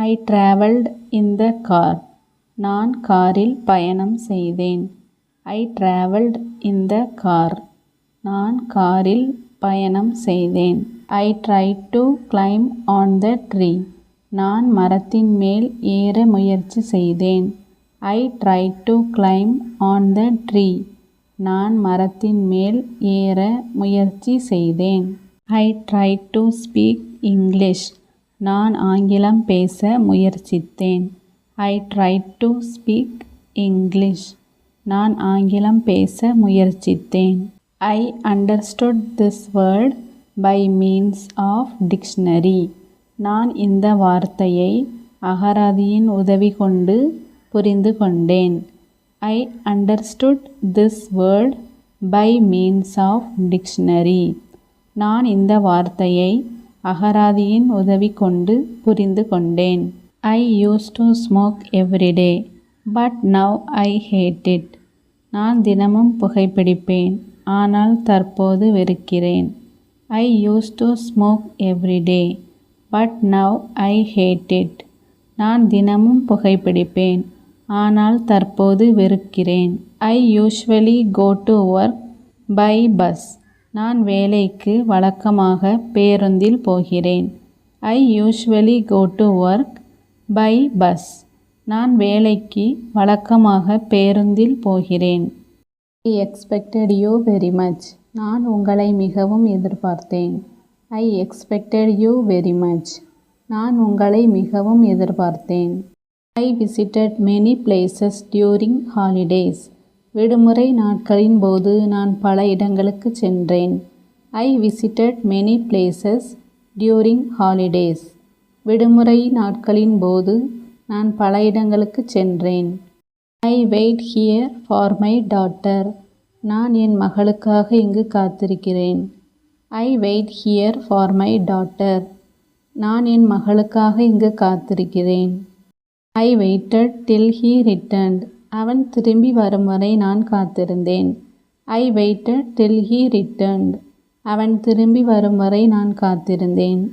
I traveled in the car. நான் காரில் பயணம் செய்தேன். I traveled in the car. நான் காரில் பயணம் செய்தேன். I tried to climb on the tree. நான் மரத்தின் மேல் ஏற முயற்சி செய்தேன். I tried to climb on the tree. நான் மரத்தின் மேல் ஏற முயற்சி செய்தேன். I tried to speak English. நான் ஆங்கிலம் பேச முயற்சித்தேன். I tried to speak English. நான் ஆங்கிலம் பேச முயற்சித்தேன். I understood this word by means of dictionary. நான் இந்த வார்த்தையை அகராதியின் உதவி கொண்டு புரிந்து கொண்டேன். I understood this word by means of dictionary. நான் இந்த வார்த்தையை அகராதியின் உதவி கொண்டு புரிந்து கொண்டேன். I used to smoke every day, but now I hate it. நான் தினமும் புகைப்பிடிப்பேன், ஆனால் தற்போது வெறுக்கிறேன். I used to smoke every day, but now I hate it. நான் தினமும் புகைப்பிடிப்பேன், ஆனால் தற்போது வெறுக்கிறேன். I usually go to work by bus. நான் வேலைக்கு வழக்கமாக பேருந்தில் போகிறேன். I usually go to work by bus. நான் வேலைக்கு வழக்கமாக பேருந்தில் போகிறேன். I expected you very much. நான் உங்களை மிகவும் எதிர்பார்த்தேன். I expected you very much. நான் உங்களை மிகவும் எதிர்பார்த்தேன். I visited many places during holidays. விடுமுறை நாட்களின் போது நான் பல இடங்களுக்கு சென்றேன். I visited many places during holidays. விடுமுறை நாட்களின் போது நான் பல இடங்களுக்கு சென்றேன். I wait here for my daughter. நான் என் மகளுக்காக இங்கு காத்திருக்கிறேன். I wait here for my daughter. நான் என் மகளுக்காக இங்கு காத்திருக்கிறேன். I waited till he returned. அவன் திரும்பி வரும் வரை நான் காத்திருந்தேன். I waited till he returned. அவன் திரும்பி வரும் வரை நான் காத்திருந்தேன்.